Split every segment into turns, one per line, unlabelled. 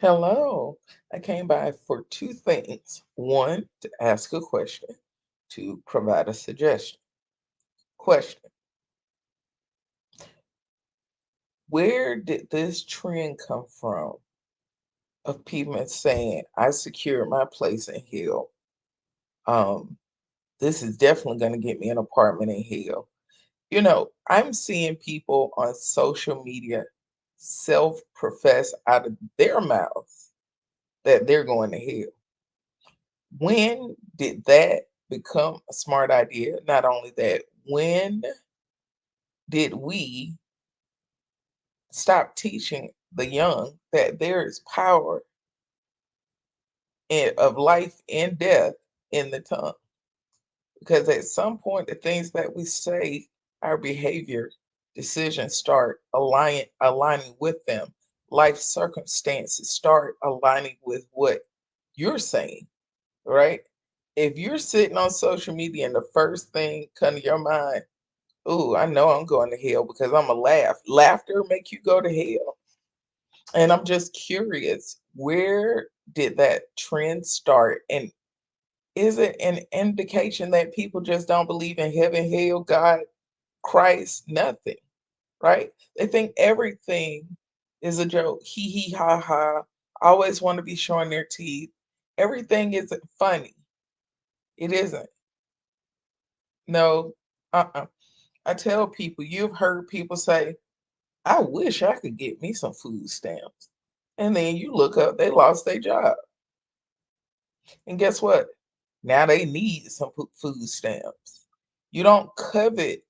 Hello. I came by for two things. One, to ask a question. Two, provide a suggestion. Question: where did this trend come from of people saying, I secured my place in hell? Um, this is definitely going to get me an apartment in hell. I'm seeing people on social media self profess out of their mouths that they're going to hell. When did that become a smart idea? Not only that, when did we stop teaching the young that there is power of life and death in the tongue? Because at some point, the things that we say, our behavior, decisions start aligning with them. Life circumstances start aligning with what you're saying, right? If you're sitting on social media and the first thing come to your mind, "Ooh, I know I'm going to hell because Imma laugh." Laughter make you go to hell? And I'm just curious, where did that trend start? And is it an indication that people just don't believe in heaven, hell, God, Christ, nothing, right? They think everything is a joke. Hee hee ha ha. Always want to be showing their teeth. Everything isn't funny. It isn't. No. Uh-uh. I tell people, you've heard people say, I wish I could get me some food stamps. And then you look up, they lost their job. And guess what? Now they need some food stamps. You don't covet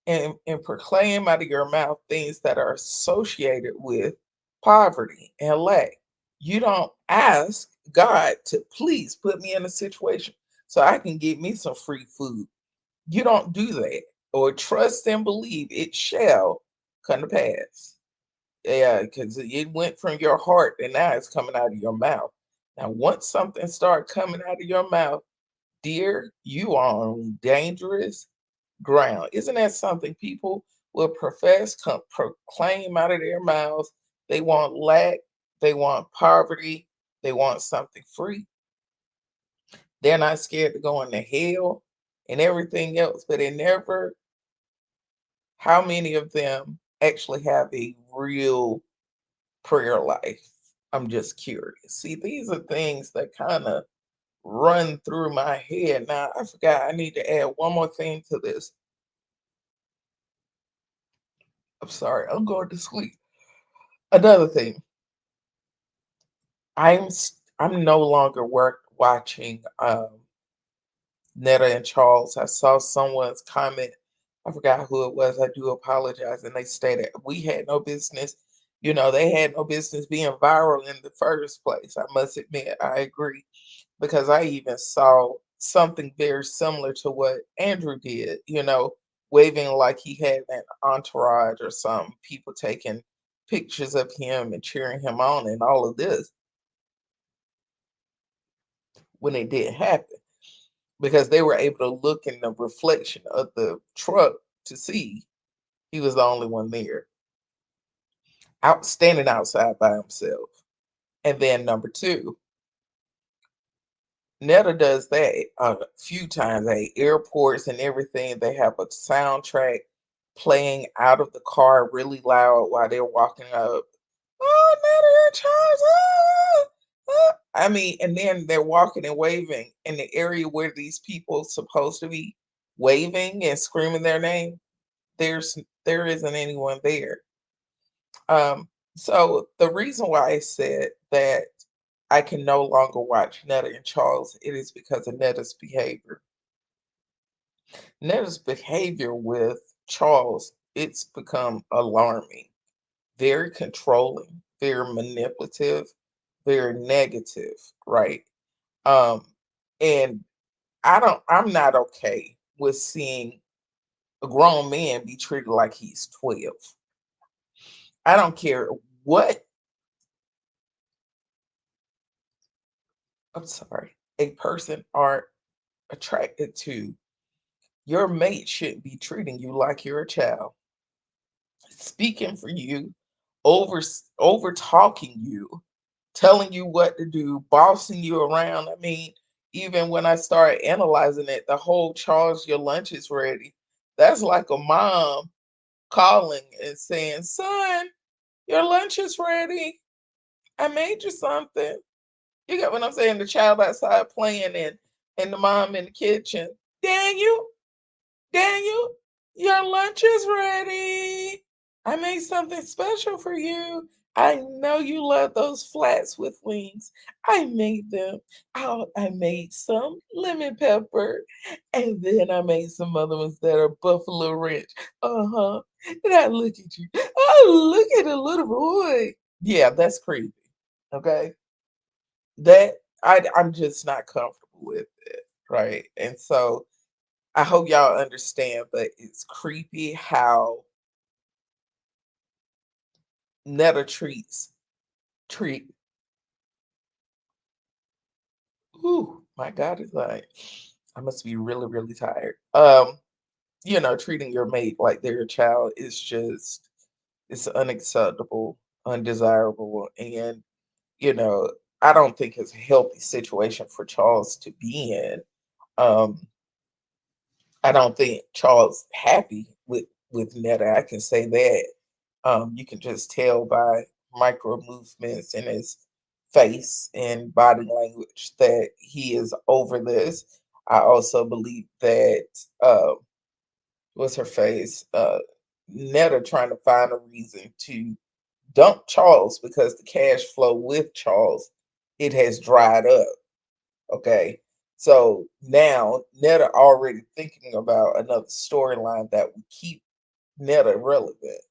and proclaim out of your mouth things that are associated with poverty and lack. You don't ask God to please put me in a situation so I can get me some free food. You don't do that or trust and believe it shall come to pass. Yeah, because it went from your heart and now it's coming out of your mouth. Now, once something start coming out of your mouth, dear, you are on dangerous ground. Isn't that something people will proclaim out of their mouths? They want lack, they want poverty, they want something free. They're not scared to go into hell and everything else, but it never, how many of them actually have a real prayer life? I'm just curious. See, these are things that kind of run through my head. Now, I forgot I need to add one more thing to this. I'm sorry, I'm going to sleep. Another thing, I'm no longer watching Netta and Charles. I saw someone's comment. I forgot who it was. I do apologize. And they stated we had no business, they had no business being viral in the first place. I must admit, I agree. Because I even saw something very similar to what Andrew did, waving like he had an entourage or some people taking pictures of him and cheering him on and all of this when it didn't happen because they were able to look in the reflection of the truck to see he was the only one there, out standing outside by himself. And then number two, Netta does that a few times at airports and everything. They have a soundtrack playing out of the car really loud while they're walking up. Oh, Netta and Charles. I mean, and then they're walking and waving in the area where these people supposed to be waving and screaming their name. There isn't anyone there. So the reason why I said that I can no longer watch Netta and Charles, it is because of Netta's behavior. Netta's behavior with Charles, it's become alarming, very controlling, very manipulative, very negative, right? Um, and I'm not okay with seeing a grown man be treated like he's 12. I don't care what, I'm sorry, a person are attracted to. Your mate shouldn't be treating you like you're a child, speaking for you, over talking you, telling you what to do, bossing you around. I mean, even when I started analyzing it, the whole Charles, your lunch is ready. That's like a mom calling and saying, son, your lunch is ready. I made you something. You get what I'm saying? The child outside playing and the mom in the kitchen. Daniel, Daniel, your lunch is ready. I made something special for you. I know you love those flats with wings. I made them. Oh, I made some lemon pepper. And then I made some other ones that are buffalo ranch. Uh-huh. And I look at you. Oh, look at the little boy. Yeah, that's creepy. Okay. That I'm just not comfortable with it. Right. And so I hope y'all understand, but it's creepy how Netta treat ooh, my God is like I must be really, really tired. Treating your mate like they're a child is just it's unacceptable, undesirable, and you know, I don't think it's a healthy situation for Charles to be in. Um, I don't think Charles happy with Netta. I can say that. You can just tell by micro movements in his face and body language that he is over this. I also believe that what's her face? Netta trying to find a reason to dump Charles because the cash flow with Charles it has dried up. Okay. So now Netta already thinking about another storyline that would keep Netta relevant.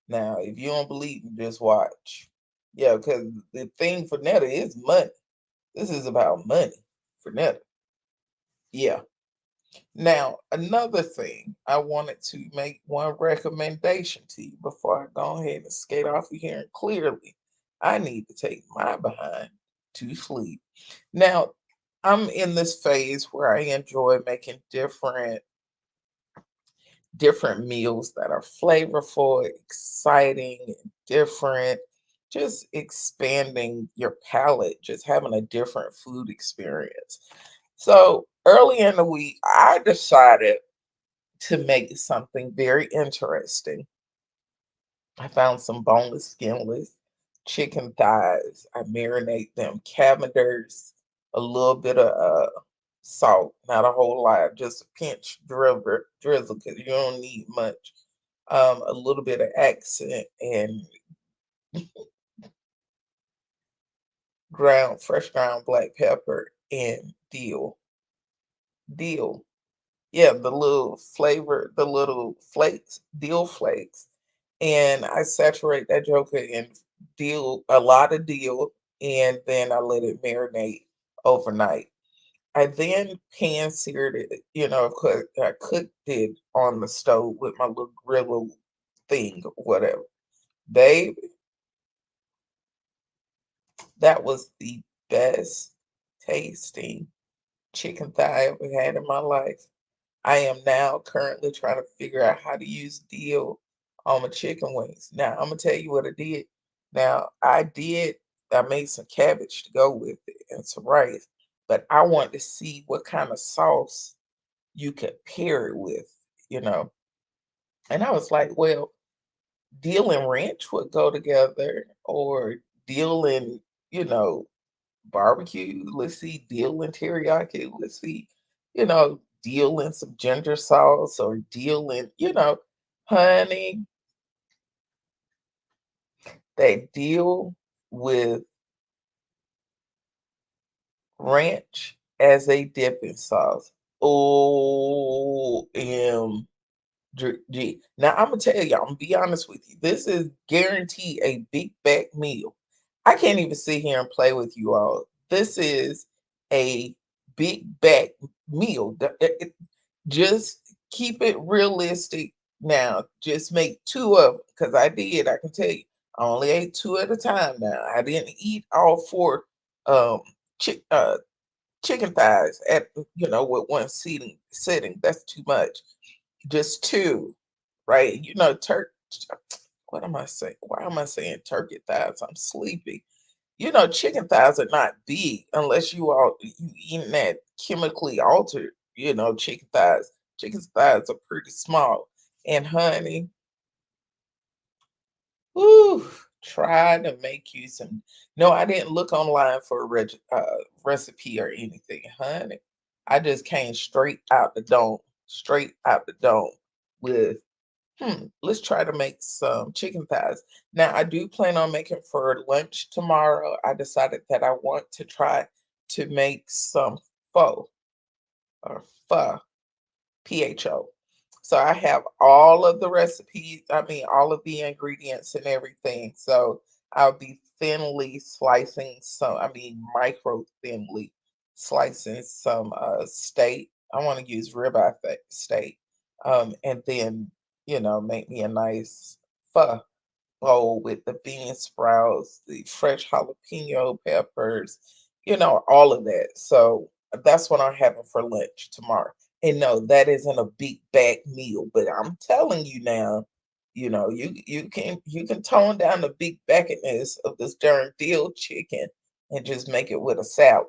Now, if you don't believe me, just watch. Yeah, because the thing for Netta is money. This is about money for Netta. Yeah. Now, another thing, I wanted to make one recommendation to you before I go ahead and skate off of here. And clearly, I need to take my behind to sleep. Now, I'm in this phase where I enjoy making different meals that are flavorful, exciting, and different. Just expanding your palate, just having a different food experience. So early in the week, I decided to make something very interesting. I found some boneless, skinless chicken thighs. I marinate them, cavenders, a little bit of salt, not a whole lot, just a pinch drizzle because you don't need much. A little bit of accent and fresh ground black pepper and dill. Yeah, the little flavor, the little flakes, dill flakes. And I saturate that joker in a lot of dill, and then I let it marinate overnight. I then pan seared it, of course, I cooked it on the stove with my little griddle thing, whatever. Babe, that was the best tasting chicken thigh I ever had in my life. I am now currently trying to figure out how to use dill on my chicken wings. Now, I'm gonna tell you what I did. Now, I made some cabbage to go with it and some rice, but I wanted to see what kind of sauce you could pair it with, you know. And I was like, well, dill and ranch would go together, or dill and, you know, barbecue. Let's see, dill and teriyaki. Let's see, dill and some ginger sauce or dill and, honey, they deal with ranch as a dipping sauce. OMG. Now I'm gonna tell you, I'm gonna be honest with you. This is guaranteed a big back meal. I can't even sit here and play with you all. This is a big back meal. Just keep it realistic now. Just make two of them because I did. I can tell you, I only ate two at a time. Now I didn't eat all four um, chick, chicken thighs at with one sitting. That's too much. Just two, right? What am I saying? Why am I saying turkey thighs? I'm sleepy. chicken thighs are not big unless you eating that chemically altered, chicken thighs. Chicken thighs are pretty small. And honey, whew, try to make you some. No, I didn't look online for a recipe or anything, honey. I just came straight out the dome with, let's try to make some chicken thighs. Now, I do plan on making for lunch tomorrow. I decided that I want to try to make some pho or pho. PHO. So I have all of the recipes, I mean, all of the ingredients and everything. So I'll be thinly slicing micro thinly slicing some steak. I want to use ribeye steak. And then, make me a nice pho bowl with the bean sprouts, the fresh jalapeno peppers, all of that. So that's what I'm having for lunch tomorrow. And no, that isn't a big bag meal, but I'm telling you now, you can tone down the big backness of this darn veal chicken and just make it with a salad.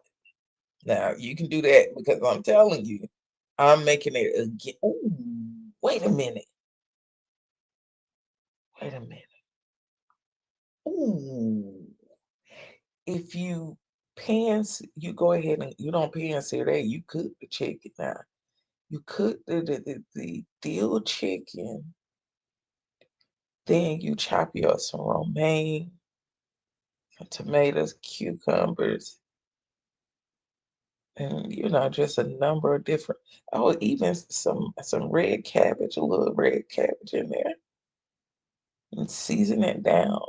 Now you can do that because I'm telling you, I'm making it again. Ooh, wait a minute. Wait a minute. Ooh. If you go ahead and you don't pan sear that, you cook the chicken now. You cook the dill chicken, then you chop you up some romaine, some tomatoes, cucumbers, and just a number of different, oh, even some red cabbage, a little red cabbage in there, and season it down,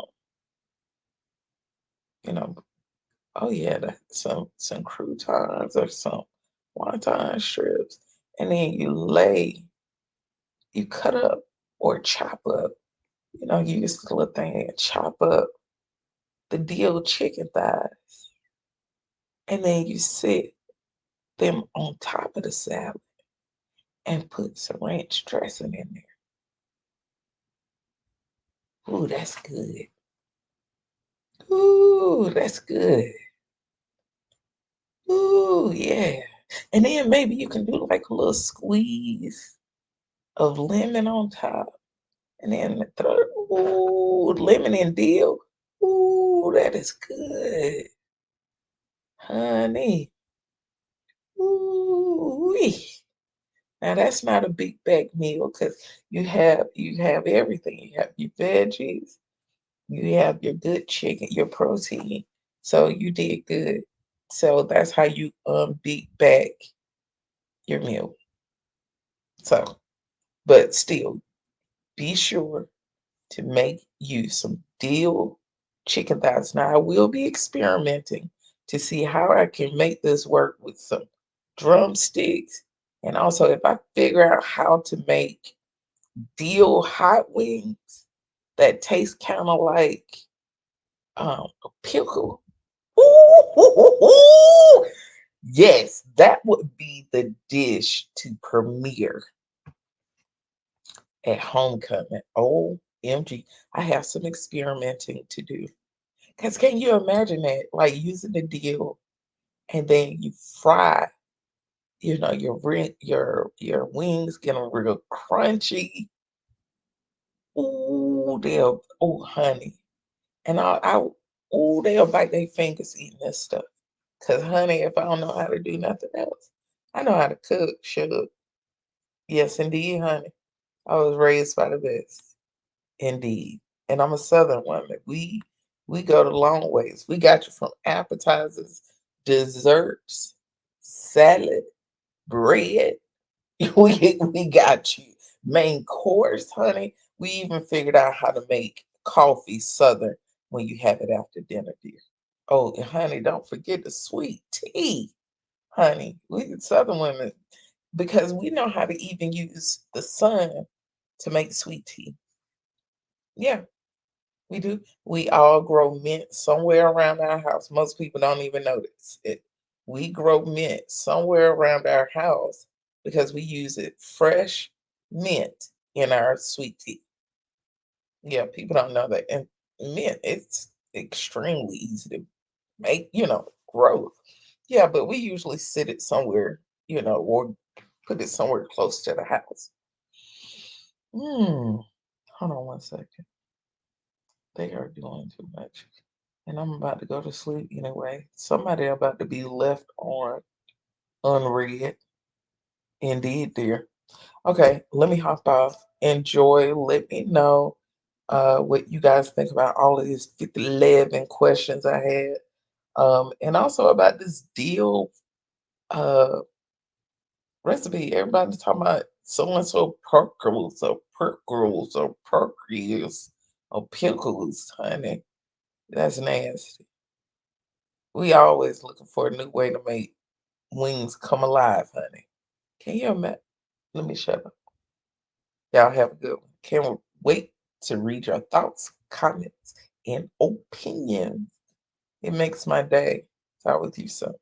you know. Oh yeah, some croutons or some wonton strips, and then you cut up or chop up. Use the little thing and chop up the dill chicken thighs, and then you sit them on top of the salad and put some ranch dressing in there. Ooh, that's good. Ooh, that's good. Ooh, yeah. And then maybe you can do like a little squeeze of lemon on top. And then the third, ooh, lemon and dill. Ooh, that is good, honey. Ooh, now that's not a big bag meal because you have everything. You have your veggies, you have your good chicken, your protein. So you did good. So that's how you beat back your meal. So, but still, be sure to make you some dill chicken thighs. Now, I will be experimenting to see how I can make this work with some drumsticks. And also, if I figure out how to make dill hot wings that taste kind of like a pickle. Ooh, ooh, ooh, ooh. Yes, that would be the dish to premiere at homecoming. OMG, I have some experimenting to do. Because can you imagine that? Like using the deal and then you fry, your wings getting real crunchy. Honey. And they'll bite their fingers eating this stuff. Because, honey, if I don't know how to do nothing else, I know how to cook, sugar. Yes, indeed, honey. I was raised by the best. Indeed. And I'm a Southern woman. We go the long ways. We got you from appetizers, desserts, salad, bread. We got you. Main course, honey. We even figured out how to make coffee Southern when you have it after dinner, dear. Oh, and honey, don't forget the sweet tea, honey. We Southern women, because we know how to even use the sun to make sweet tea. Yeah, we do. We all grow mint somewhere around our house. Most people don't even notice it. We grow mint somewhere around our house because we use it fresh mint in our sweet tea. Yeah, people don't know that. And mint, it's extremely easy to make, growth. Yeah, but we usually sit it somewhere, or put it somewhere close to the house. Hmm. Hold on one second. They are doing too much. And I'm about to go to sleep anyway. Somebody about to be left on unread. Indeed, dear. Okay, let me hop off. Enjoy. Let me know what you guys think about all of these 11 questions I had. And also about this deal uh recipe. Everybody's talking about so and so perkles or pickles, honey. That's nasty. We always looking for a new way to make wings come alive, honey. Can you imagine? Let me shut up. Y'all have a good one. Can't wait to read your thoughts, comments, and opinions. It makes my day. Talk with you soon.